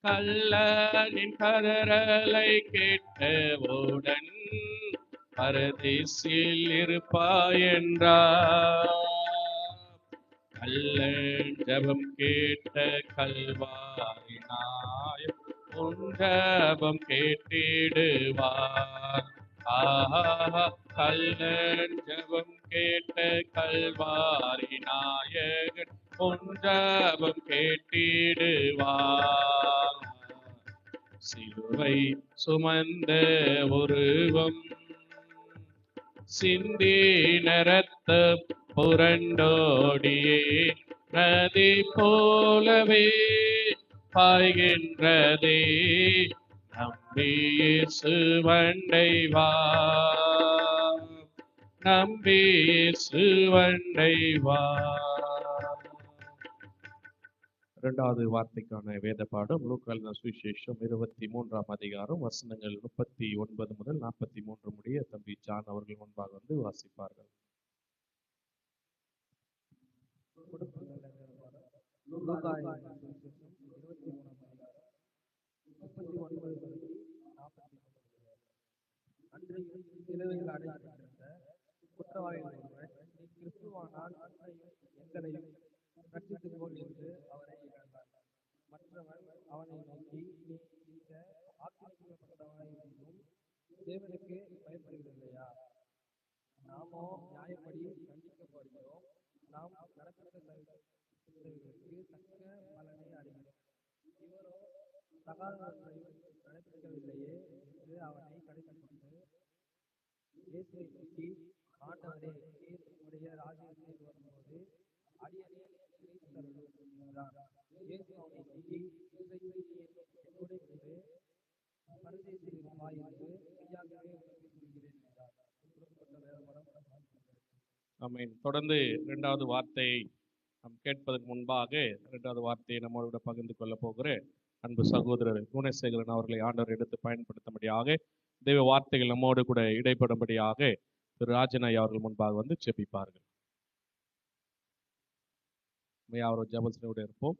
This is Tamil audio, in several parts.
கள்ளனின் கதறலை கேட்டவுடன் பரதீசில் இருப்பாய் என்றார். கள்ளன் ஜெபம் கேட்ட கல்வாரினாய் உன் ஜெபம் கேட்டிடுவார். ஆஹா, கள்ளன் ஜெபம் கேட்ட கல்வாரி நாயகன் உன் ஜெபம் கேட்டிடுவார். சிலுவை சுமந்த உருவம் சிந்தின ரத்தம் புரண்டோடியே நதி போலவே பாய்கின்றதே. நம்பி இயேசு வண்டை வா, நம்பி இயேசு வண்டை வா. இரண்டாவது வார்த்தைக்கான வேத பாடம் லூக்கா சுவிசேஷம் 23ஆம் அதிகாரம் வசனங்கள் 39 முதல் 43 முடிய தம்பி ஜான் அவர்கள் முன்பாக வந்து வாசிப்பார்கள். குற்றவாளிகள் ஒருவன், நீ கிறிஸ்துவானால் எங்களையும் ரட்சித்துக்கொள் என்று அவரை இழந்தார். மற்றவன் அவனை நோக்கி, நீ இந்த ஆக்கிரமிக்கப்பட்டவனாயிருந்தும் தேவனுக்கு பயப்படுகிறதில்லையா? நாமோ நியாயப்படி தண்டிக்கப்படுகிறோம். நாம் நடப்பித்த செயல்களுக்கு தக்க பலனை அடைகிறோம். இவரோ சகாதத்தையும் நடப்பிக்கவில்லையே என்று அவனை கடிந்துகொண்டு இயேசுவை நோக்கி, ஆண்டவரே, நீர் உம்முடைய ராஜ்யத்தில் வரும்போது அடியேனை கிறிஸ்தருளும் என்றார். இயேசு அவனை நோக்கி, இன்றைக்கு நீ என்னோட கூட பரதேசில் இருப்பாய் என்று மெய்யாகவே உனக்கு சொல்கிறேன் என்றார். கொடுக்கப்பட்ட வேதபடம். ஆமென். தொடர்ந்து இரண்டாவது வார்த்தையை நாம் கேட்பதற்கு முன்பாக இரண்டாவது வார்த்தையை நம்மளோட பகிர்ந்து கொள்ள போகிற அன்பு சகோதரர் குணசேகரன் அவர்களை ஆண்டவர் எடுத்து பயன்படுத்தும்படியாக தெய்வ வார்த்தைகள் நம்மோடு கூட இடைப்படும்படியாக திரு ராஜனாய் அவர்கள் முன்பாக வந்து ஜெபிப்பார்கள். அவரோட ஜெபத்தினோடு இருப்போம்.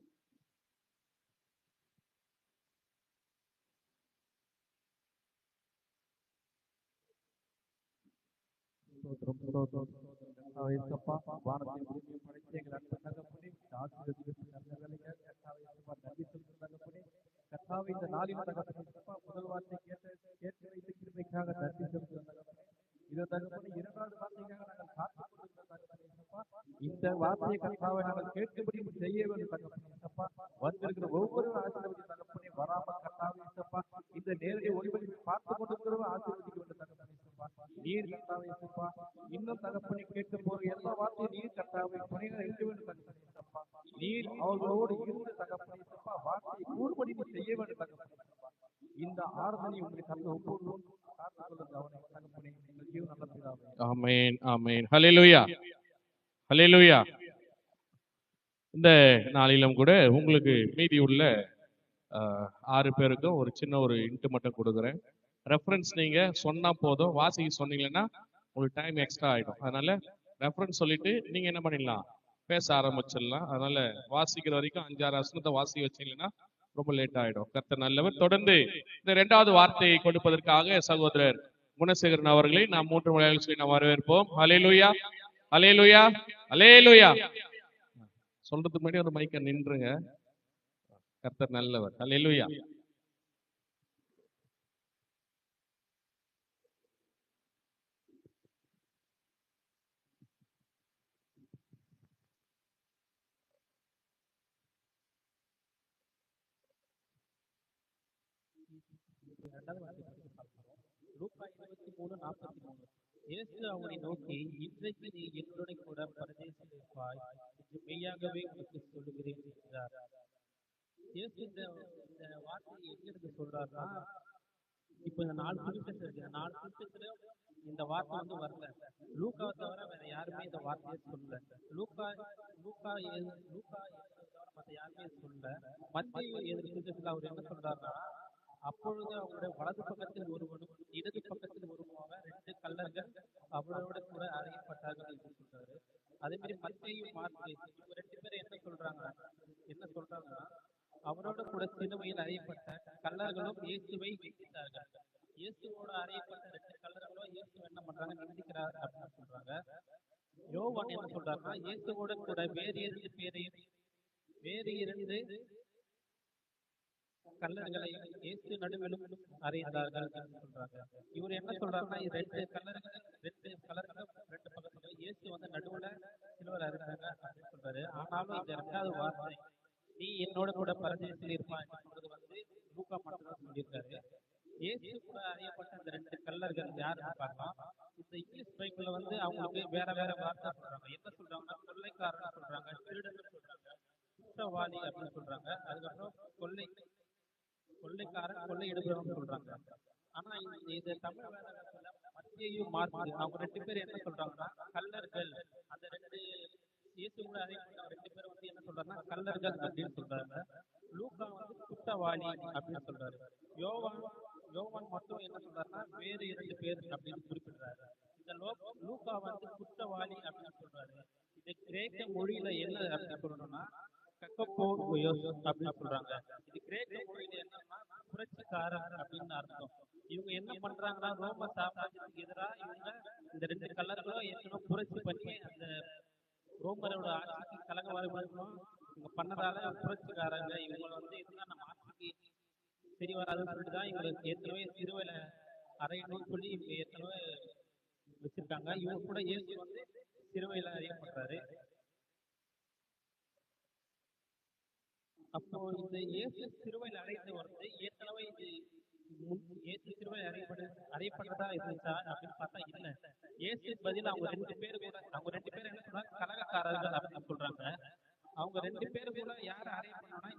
இந்த நாளில் முதல் வார்த்தை கேட்டு வைத்த கிருபைக்காக நன்றி செலுத்துகிறோம். இதை தகப்பனே இரண்டாவது வார்த்தைக்காக நாங்கள் காத்துக் கொண்டிருக்கிறோம். இந்த வார்த்தையை கர்த்தாவை நாங்கள் கேட்கும்படி செய்ய வேண்டும் தகப்பனே. வந்திருக்கிற ஒவ்வொரு ஆசீர்வதி தகப்பனே, வராமல் கர்த்தாவே இந்த நேரடி ஒளிபரப்பை பார்த்து கொண்டிருக்கிறவங்க ஆசீர்வதிக்க வேண்டும் தகப்பனே. நீர் கர்த்தாவே இன்னும் தகப்பனை கேட்க போற எல்லா வார்த்தையும் நீர் கர்த்தாவை துணையாக இருக்க வேண்டும் தகப்பனே. நீர் அவர்களோடு இருந்து தகப்பனே வார்த்தையை கூறுபடி நீ செய்ய வேண்டும் தகப்பனே. இந்த ஆராதனை உங்களை தந்த ஒவ்வொருவரும் காத்துக் கொள்ளுங்க அவனை தகப்பனே. எங்கள் ஜீவன் நல்ல பிதாவே. ஆமென், ஆமென். ஹல்லேலூயா, ஹல்லேலூயா. இந்த நாளிலும் கூட உங்களுக்கு மீதி உள்ள 6 பேருக்கும் ஒரு சின்ன ஒரு இன்ட்டு மட்டும் கொடுக்குறேன். ரெஃபரன்ஸ் நீங்க சொன்னா போதும், வாசிக்க சொன்னீங்கன்னா உங்களுக்கு டைம் எக்ஸ்ட்ரா ஆயிடும். அதனால ரெஃபரன்ஸ் சொல்லிட்டு நீங்க என்ன பண்ணிடலாம், பேச ஆரம்பிச்சிடலாம். அதனால வாசிக்கிற வரைக்கும் 5-6 வசனத்தை வாசிக்க வச்சீங்கன்னா ரொம்ப லேட் ஆயிடும். கர்த்தர் நல்லவர். தொடர்ந்து இந்த இரண்டாவது வார்த்தையை கொடுப்பதற்காக சகோதரர் குணசேகரன் அவர்களை நாம் 3 முறைகள் சொல்லி நாம் வரவேற்போம். ஹல்லேலூயா, ஹல்லேலூயா, ஹல்லேலூயா. சொல்றதுக்கு முன்னாடி ஒரு மைக்க நின்றுங்க. கர்த்தர் நல்லவர். ஹல்லேலூயா. லூக்கா 23:43. இயேசு அவனை நோக்கி, இன்றைக்கு நீ என்னுடன் கூட பரதேசில் இருப்பாய் என்று மெய்யாகவே உனக்கு சொல்லுகிறேன் என்றார். இயேசு இந்த வார்த்தையை எங்கிருந்து சொல்றாருன்னா, இப்ப இந்த 4 சுவிசேஷம் இருக்கு. 4 சுவிசேஷத்துல இந்த வார்த்தை வரல. லூக்காவை தவிர வேற யாருமே இந்த வார்த்தையை சொல்லல. லூக்கா லூக்கா லூக்கா தவிர மற்ற யாருமே சொல்லல. மத்திய சுவிசேஷத்துல அவர் என்ன சொல்றாருன்னா, அப்பொழுது அவருடைய வலது பக்கத்தில் ஒருவனும் இடது பக்கத்தில் ஒருவனுமாக 2 கள்ளர்கள் அவரோட கூட அறையப்பட்டார்கள் என்று சொல்றாரு. அதே மாதிரி மத்தேயும் மார்க்கு இவங்க 2 பேரும் என்ன சொல்றாங்கன்னா அவரோடு கூட சிலுவையில் அறையப்பட்ட கள்ளர்களும் இயேசுவை நிந்தித்தார்கள். இயேசுவோட அறையப்பட்ட 2 கள்ளர்களும் இயேசு என்ன பண்றாங்க, நிந்திக்கிறார் அப்படின்னு சொல்றாங்க. யோவான் என்ன சொல்றாருன்னா, இயேசுவோட கூட வேறு இரண்டு கல்லர்களை இயேசு நடுவிலும் அறைந்தார்கள் என்று சொல்றாங்க. இவர் என்ன சொல்றாருன்னா, 2 கல்லர்கள் 2 பக்கத்துல இயேசு வந்து நடுவுல சிலுவையில் அறைந்தாங்க அப்படின்னு சொல்றாரு. ஆனாலும் இந்த 2வது வார்த்தை, நீ என்னோட கூட பரதேசில் இருப்பாய் என்று சொல்றது வந்து லூக்கா மட்டும்தான் சொல்லியிருக்காரு. இயேசு கூட அறியப்பட்ட அந்த 2 கல்லர்கள் யாருன்னு பார்க்கலாம். இந்த இங்கிலீஷ் பைபிள்ல வந்து அவங்களுக்கு வேற வேற வார்த்தை சொல்றாங்க. என்ன சொல்றாங்கன்னா, கொள்ளைக்காரன் சொல்றாங்க, திருடன் சொல்றாங்க, குற்றவாளி அப்படின்னு சொல்றாங்க. அதுக்கப்புறம் கொள்ளைக்காரன், கொள்ளையிடுபவன் சொல்றாங்க. ஆனா இந்த தமிழ் வேதத்துல மத்தேயு, மார்க்கு அவங்க 2 பேர் என்ன சொல்றாங்கன்னா, கல்லர்கள். அந்த 2 இயேசு கூட அறியப்பட்ட 2 பேர் வந்து என்ன சொல்றாங்கன்னா, கல்லர்கள் அப்படின்னு சொல்றாங்க. லூக்கா வந்து குற்றவாளி அப்படின்னு சொல்றாரு. யோவான் மட்டும் என்ன சொல்றாருன்னா, வேறு 2 பேர் அப்படின்னு குறிப்பிடுறாரு. இந்த லூக்கா வந்து குற்றவாளி அப்படின்னு சொல்றாரு. இது கிரேக்க மொழியில என்ன அப்படின்னு சொல்லணும்னா, கக்கப்போயோஸ் அப்படின்னு சொல்றாங்க. இது கிரேக்க மொழியில என்னன்னா, புரட்சிக்காரர் அப்படின்னு அர்த்தம். இவங்க என்ன பண்றாங்கன்னா, ரோம சாம்ராஜ்யத்துக்கு எதிராக இவங்க இந்த 2 கல்லர்களும் ஏற்கனவே புரட்சி பண்ணி அந்த ரோமரோட ஆட்சிக்கு கலங்க வரணும் இவங்க பண்ணதால புரட்சிக்காரங்க. இவங்க வந்து இருந்தா நம்ம ஆட்சிக்கு சரி வராதுன்னு சொல்லிட்டு தான் இவங்களுக்கு ஏற்கனவே சிறுவையில அறையணும்னு சொல்லி இவங்க ஏற்கனவே வச்சிருக்காங்க. இவங்க கூட இயேசு வந்து சிறுவையில அறியப்படுறாரு. அப்போ இந்த இயேசு சிறுவையில் அடைந்து வருது ஏற்கனவே இயேசு சிறுவையில் அறையப்பட்டதா இருந்துச்சா அப்படின்னு பார்த்தா இல்ல. இயேசு பதில் அவங்க 2 பேர் என்ன சொல்றாங்க, கலகக்காரர்கள் அப்படின்னு சொல்றாங்க. அவங்க 2 பேர் கூட யார அறையப்படணும்னா,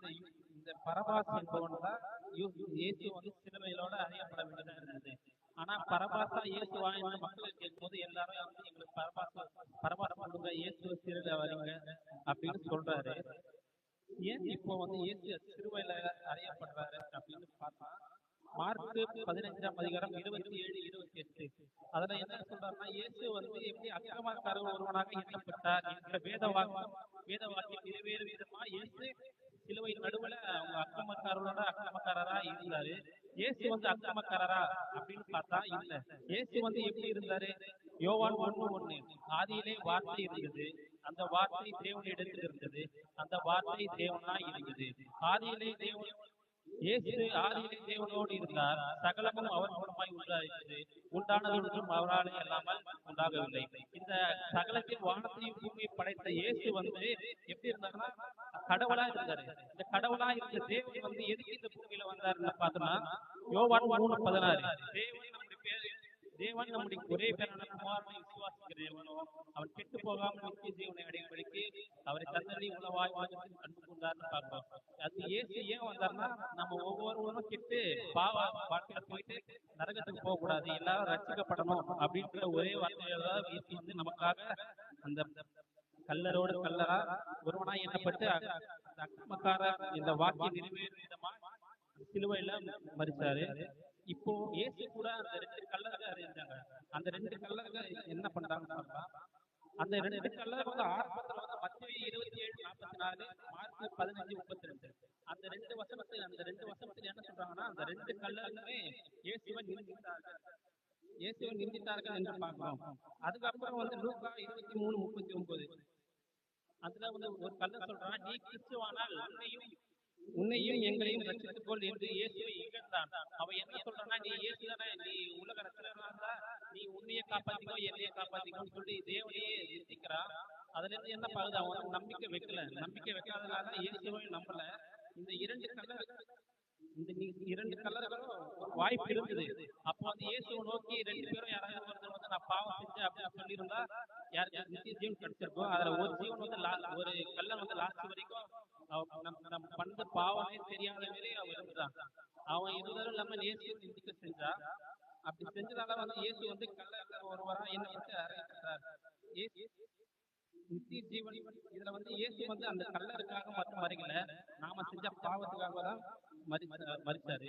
இந்த பரபாஸ் என்பவன் தான் இயேசு வந்து சிலுவையிலோட அறையப்பட வேண்டியதா இருந்தது. ஆனா பரபாசா இயேசு வாழ்ந்த மக்கள் கேட்கும்போது எல்லாரும் வந்து எங்களுக்கு பரபாசம் கொடுங்க, இயேசு சிலுவையில வரீங்க அப்படின்னு சொல்றாரு. ஏன் இப்போ வந்து இயேசு சிலுவையில அறையப்படுறாரு அப்படின்னு பார்த்தா, மார்க்கு 15ஆம் அதிகாரம் 27, 28 அதுல என்ன சொல்றாருன்னா, இயேசு வந்து எப்படி அக்கிரமக்காரர் ஒருவனாக எண்ணப்பட்டார் என்ற வேத வாக்கியம் நிறைவேறு விதமா இயேசு சிலுவை நடுவுல அவங்க அக்கிரமக்காரரா இருந்தாரு. இயேசு வந்து அக்கிரமக்காரரா அப்படின்னு பார்த்தா இல்ல. இயேசு வந்து எப்படி இருந்தாரு, யோவான் 1:1 ஆதியிலே வார்த்தை இருந்தது, அந்த வார்த்தை தேவனிடத்தில் இருந்தது, அந்த வார்த்தை தேவனாய் இருந்தது. இயேசு ஆதியிலே தேவனோடு இருந்தார், சகலமும் அவர் மூலமாய் உண்டாயிற்று, உண்டானதொன்றும் அவராலே அல்லாமல் உண்டாகவில்லை. இந்த சகலத்தில் வானத்தையும் பூமியை படைத்த இயேசு வந்து எப்படி இருந்தாருன்னா, கடவுளா இருந்தாரு. இந்த கடவுளா இருந்த தேவன் வந்து எதுக்கு இந்த பூமியில வந்தாருன்னு பார்த்தோம்னா, யோவான் 3:16 தேவன் நம்முடைய ஒரே பேரான குமாரனை விசுவாசிக்கிறவனோ அவன் கெட்டு போகாமல் நித்திய ஜீவனை அடையும்படிக்கு அவரை தந்தளி உணவாய் உலகத்தில் அன்பு கொண்டார்னு பார்க்கிறோம். அது இயேசு ஏன் வந்தாருன்னா, நம்ம ஒவ்வொருவரும் கெட்டு பாவ வாழ்க்கையில போயிட்டு நரகத்துக்கு போக கூடாது, எல்லாரும் ரட்சிக்கப்படணும் அப்படின்ற ஒரே வார்த்தையில இயேசு வந்து நமக்காக அந்த கல்லரோடு கல்லரா ஒருவனா எண்ணப்பட்டு அக்கிரமக்கார இந்த வாக்கியம் நிறைவேறும் விதமா சிலுவையில மரிச்சாரு. இப்போ இயேசு கூட அந்த 2 கல்லர்கள் அறிஞ்சாங்க. அந்த 2 கல்லர்கள் என்ன பண்றாங்கன்னு பார்த்தா, அந்த 2 கல்லர்கள் வந்து ஆரம்பத்துல வந்து மத்தேயு 27:44, மார்க்கு 15:32 அந்த 2 வசனத்துல என்ன சொல்றாங்கன்னா, அந்த 2 கல்லர்களுமே இயேசுவை நிந்தித்தார்கள் என்று பார்க்கிறோம். அதுக்கப்புறம் வந்து லூக்கா 23:39 அதுல வந்து ஒரு கல்லர் சொல்றான், நீ கிறிஸ்துவானால் உன்னையும் எங்களையும் ரட்சித்துக் கொள் என்று இயேசுவை இகழ்ந்தான். அவன் என்ன சொல்றான்னா, நீ இயேசு தானே, நீ உலக ரட்சகனா இருந்தா நீ உன்னையே காப்பாத்திக்கோ என்னையே காப்பாத்திக்கோன்னு சொல்லி தேவனையே நிந்திக்கிறான். அதுல இருந்து என்ன பாகுது, அவன் வந்து நம்பிக்கை வைக்காதனால இயேசுவை நம்பல. இந்த 2 கல்லர்களும் வாய்ப்பு இருந்தது. அப்போ வந்து இயேசுவை நோக்கி 2 பேரும் யாராவது ஒருத்தர் வந்து நான் பாவம் செஞ்சேன் அப்படின்னு சொல்லியிருந்தா யாருக்கு நித்திய ஜீவன் கிடைச்சிருக்கும். அதுல ஒரு ஜீவன் வந்து ஒரு கல்லன் வந்து லாஸ்ட் வரைக்கும் நம்ம பண்ண பாவமே தெரியாத மாரி அவன் இருந்தான். அவன் இருந்தாலும் இல்லாம இயேசு நிந்திக்க செஞ்சா. அப்படி செஞ்சதால வந்து இயேசு வந்து கல்லர் ஒருவரா என்ன வந்து அறையிட்டார். நித்திய ஜீவன் இதுல வந்து இயேசு வந்து அந்த கல்லருக்காக மட்டும் மறிக்கல, நாம செஞ்ச பாவத்துக்காக தான் மறிச்சாரு.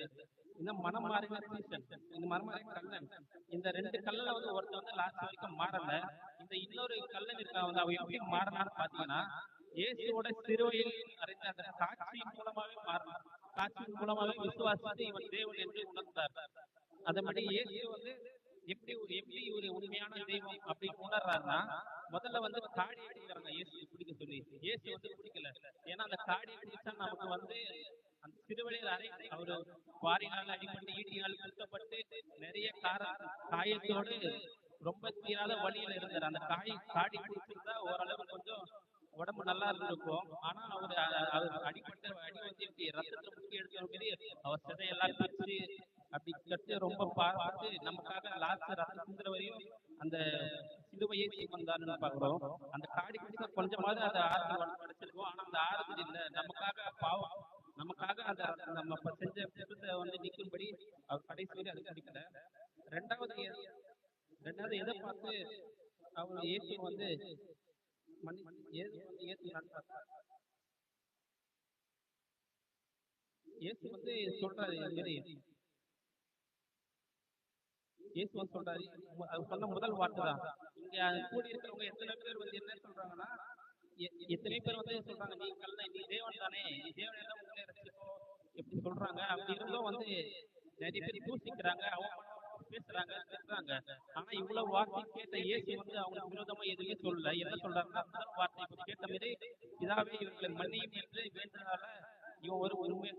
இந்த மனம் மாறின சீசன், இந்த மனம் மாறின கல்லன், இந்த 2 கல்லல வந்து ஒருத்தர் வந்து லாஸ்ட் வரைக்கும் மாறல. இந்த இன்னொரு கல்லன் இருக்கா வந்து அவன் எப்படி மாறினான்னு பாத்தீங்கன்னா, இயேசுவோட சிலுவையில் அறிந்த அந்த காட்சியின் மூலமாவே மாறினார். காட்சியின் மூலமாவே விசுவாசித்து இவன் தேவன் என்று உணர்ந்தார். அதன்படி இயேசு வந்து எப்படி ஒரு உண்மையான தெய்வம் அப்படின்னு உணர்றாருன்னா, முதல்ல வந்து காடி எடுக்கிறாங்க இயேசு பிடிக்க சொல்லி. இயேசு வந்து பிடிக்கல. ஏன்னா அந்த காடி பிடிச்சா நமக்கு வந்து அந்த சிறுவழியில் அவரு வாரினால் அடிபட்டு ஈட்டினால் குத்தப்பட்டு நிறைய காயத்தோடு ரொம்ப தீராத வழியில இருந்தார். அந்த காடி பிடிச்சிருந்தா ஓரளவு கொஞ்சம் உடம்பு நல்லா இருந்திருக்கும். ஆனா அவர் அடிப்பட்ட அடி வந்து எப்படி ரத்தத்துல முக்கி எடுக்கிற மாதிரி அவர் சிதையெல்லாம் பிரிச்சு அப்படி கட்டு ரொம்ப பார்த்து நமக்காக லாஸ்ட் ரத்தம் சிந்துற வரையும் அந்த சிலுவையை சுமந்தார்னு பாக்குறோம். அந்த காடி பிடிச்ச கொஞ்சமாவது அந்த ஆறுதல் கிடைச்சிருக்கும். ஆனா அந்த ஆறுதல் இல்ல, நமக்காக பாவம், நமக்காக அந்த நம்ம செஞ்ச குற்றத்தை வந்து நிற்கும்படி அவர் கடைசி வரை அது கிடைக்கல. ரெண்டாவது எதை பார்த்து அவர் இயேசு வந்து இயேசு வந்து சொல்றாரு, இயேசு வந்து சொல்றாரு, அது சொன்ன முதல் வார்த்தை தான். இங்க கூடி இருக்கிறவங்க எத்தனை பேர் வந்து என்ன சொல்றாங்கன்னா, எத்தனை பேர் வந்து சொல்றாங்க, நீ தேவன் தானே, நீ தேவன் எல்லாம் உங்களே ரசிப்போ எப்படி சொல்றாங்க. அப்படி இருந்தும் வந்து நிறைய பேர் தூசிக்கிறாங்க, அவங்க பேசுறாங்க, திட்டுறாங்க. ஆனா இவ்வளவு வார்த்தை கேட்ட இயேசு வந்து அவங்க விரோதமா எதுவுமே சொல்லல. என்ன சொல்றாங்கன்னா, முதல் வார்த்தை இப்ப கேட்ட மாதிரி, இதாவே இவர்களை மன்னியும் என்று வேண்டதால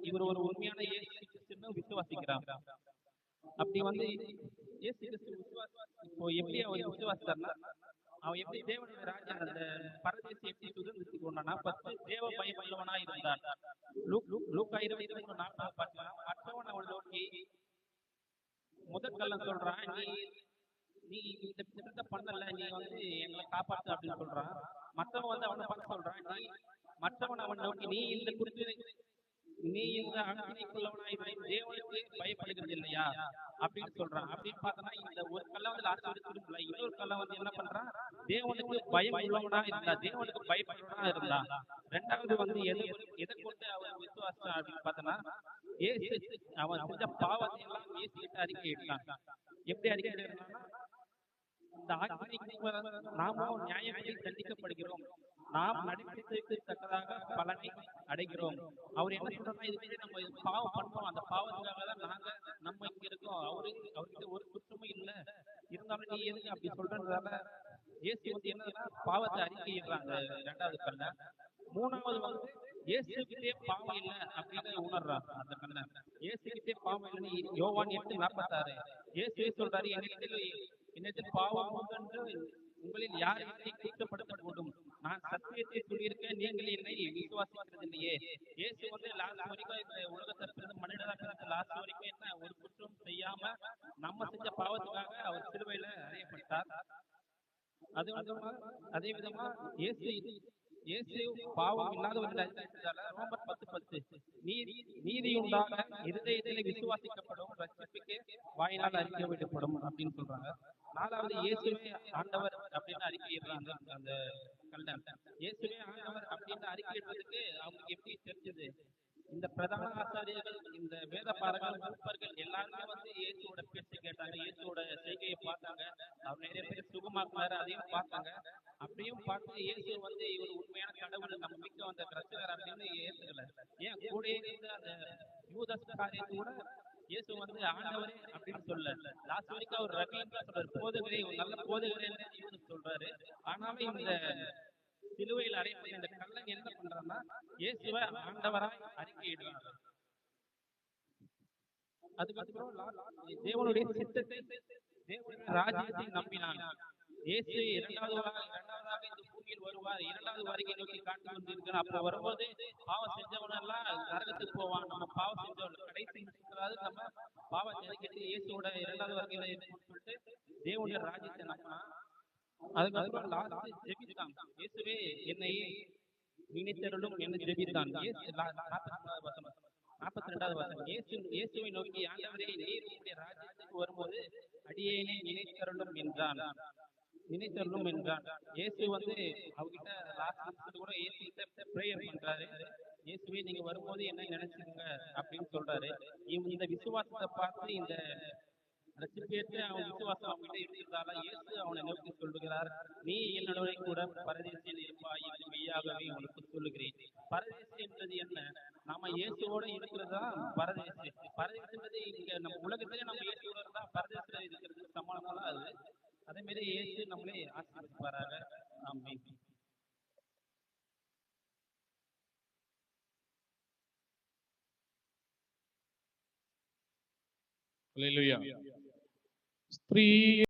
இவர் ஒரு உண்மையான இயேசு கிறிஸ்துன்னு விசுவாசிக்கிறாங்க. அப்படி வந்து இயேசு கிறிஸ்து இப்போ எப்படி அவர் விசுவாசித்தார்னா, அவன் எப்படி தேவனுடைய ராஜா அந்த பரதேசி எப்படி சுதந்திரத்துக்கு கொண்டானா, ஃபர்ஸ்ட் தேவ பயம் உள்ளவனா இருந்தான். லூக்கா 23:40 பார்க்கலாம். மற்றவன் அவன் நோக்கி முதல் கள்ளன் சொல்றான், நீ இந்த திட்டத்தை பண்ணல, நீ வந்து எங்களை காப்பாத்து அப்படின்னு சொல்றான். மற்றவன் வந்து அவனை பார்த்து சொல்றான், மற்றவன் அவன் நோக்கி நீ இந்த ஆக்கினைக்குள்ளவனாய் தேவனுக்கு பயப்படுகிறது இல்லையா அப்படின்னு சொல்றான். அப்படின்னு பார்த்தோம்னா இந்த ஒரு கல்ல வந்து லாஸ்ட் வரை திரும்பல. இன்னொரு கல்ல வந்து என்ன பண்றான், தேவனுக்கு பயம் உள்ளவனா இருந்தா, தேவனுக்கு பயப்படுறவனா இருந்தா. ரெண்டாவது வந்து எதை கொண்டு அவர் விசுவாசம் அப்படின்னு பார்த்தோம்னா, ஏசு அவன் செஞ்ச பாவத்தை எல்லாம் ஏசு கிட்ட அறிக்கையிட்டான். எப்படி அறிக்கையிட்டான்னா, இந்த ஆக்கினைக்கு நாமும் நியாயப்படி தண்டிக்கப்படுகிறோம், நாம் நடைமுறைக்கு தக்கதாக பலனை அடைகிறோம். அவர் என்ன சொல்றா, இது நம்ம பாவம் பண்றோம், அந்த பாவத்துக்காக தான் நம்ம இங்க இருக்கோம், அவர்கிட்ட ஒரு குற்றமும் இல்லை, இருந்தாலும் நீ எதுக்கு அப்படி சொல்றதுனால இயேசு வந்து என்னன்னா பாவத்தை அறிக்கையிடுறாங்க ரெண்டாவது கல்ல. மூணாவது வந்து இயேசுகிட்டே பாவம் இல்லை அப்படின்னு உணர்றாங்க அந்த கல்ல. இயேசுகிட்டே பாவம் இல்லைன்னு யோவான் 8:46 இயேசுவே சொல்றாரு, என்னிடத்தில் பாவம் உண்டென்று உங்களில் யார் என்னை குற்றப்படுத்த கூடும், நான் சத்தியத்தை சொல்லியிருக்கேன், நீங்கள் என்னை விசுவாசிக்கிறது இல்லையே. இயேசு வந்து லாஸ்ட் வரைக்கும் இந்த உலகத்தை பிறந்த மனிதராக பிறந்த லாஸ்ட் வரைக்கும் என்ன ஒரு குற்றம் செய்யாம நம்ம செஞ்ச பாவத்துக்காக அவர் சிலுவையில அறையப்பட்டார். அதே விதமா இயேசு பாவம் இல்லாதவர்கள் ரோமர் 10:10 நீதியுண்டாக இருதயத்திலே விசுவாசிக்கப்படும், ரட்சிப்புக்கு வாயினால் அறிக்கை விடப்படும் அப்படின்னு சொல்றாங்க. நாலாவது இயேசுவே ஆண்டவர் அப்படின்னு அறிக்கையிடுறாங்க அந்த கல்டன். இயேசுவே ஆண்டவர் அப்படின்னு அறிக்கையிடுறதுக்கு அவங்களுக்கு எப்படி தெரிஞ்சது, இந்த பிரதான ஆசாரியர்கள், இந்த வேத பாரகர்கள், மூப்பர்கள் எல்லாருமே வந்து இயேசுவோட பேச்சு கேட்டாங்க, இயேசுவோட செய்கையை பார்த்தாங்க, அவர் நிறைய பேர் சுகமாக்குனாரு, அதையும் பார்த்தாங்க. அப்படியும் பார்த்து இயேசு வந்து இவர் உண்மையான கடவுள், நம்ம மிக்க வந்த ரட்சகர் அப்படின்னு ஏற்றுக்கல. ஏன் கூட இருந்து அந்த யூதாஸ் காரியத்தை கூட இயேசு வந்து ஆண்டவரே அப்படின்னு சொல்ல, லாஸ்ட் வரைக்கும் அவர் ரபின்னு சொல்றாரு, போதகரே, ஒரு நல்ல போதகரே சொல்றாரு. ஆனாலும் இந்த சிலுவையில் அறையப்பட்ட இந்த கள்ளன் என்ன பண்றான்னா, இயேசுவை ஆண்டவராய் அறிக்கையிடுறாங்க. அதுக்கப்புறம் தேவனுடைய சித்தத்தை, தேவனுடைய ராஜ்யத்தை நம்பினான். இயேசு இரண்டாவதாக இந்த பூமியில் வருவார், இரண்டாவது வருகை நோக்கி காத்து கொண்டிருக்கிறார். அப்ப வரும்போது பாவம் செஞ்சவனெல்லாம் நரகத்துக்கு போவான். நம்ம பாவம் செஞ்சவன் கடைசி நம்ம பாவத்தை அறிக்கையிட்டு இயேசுவோட இரண்டாவது வருகையில சொல்லிட்டு தேவனுடைய ராஜ்யத்தை நம்பினான். அதுக்கப்புறம் லாஸ்ட் ஜெபித்தான், இயேசுவே என்னை நினைத்தருளும் என்று ஜெபித்தான். 42வது வசனம், இயேசுவை நோக்கி, ஆண்டவரே, நீர் உம்முடைய ராஜ்யத்துக்கு வரும்போது அடியேனை நினைத்தருளும் என்றான். இயேசு வந்து அவகிட்ட லாஸ்ட் கூட இயேசு கிட்ட பிரேயர் பண்றாரு, இயேசுவே நீங்க வரும்போது என்ன நினைச்சுங்க அப்படின்னு சொல்றாரு. இந்த விசுவாசத்தை பார்த்து இந்த ரட்சிப்பேற்ற அவன் விசுவாசம் அவன்கிட்ட இருக்கிறதால இயேசு அவனை நோக்கி சொல்லுகிறார், நீ என்னோட கூட பரதேசியில் இருப்பாய் என்று மெய்யாகவே உனக்கு சொல்லுகிறேன். பரதேசி என்பது என்ன? நாம இயேசுவோட இருக்கிறதா பரதேசி. பரதேசின்றது இங்க நம்ம உலகத்திலே நம்ம இயேசுவோட இருந்தா பரதேசில இருக்கிறது சமாளமா தான் அது. அதே மாதிரி இயேசு நம்மளே ஆசீர்வதிப்பாராக. ஆமென். ஹalleluya. ஸ்திரீ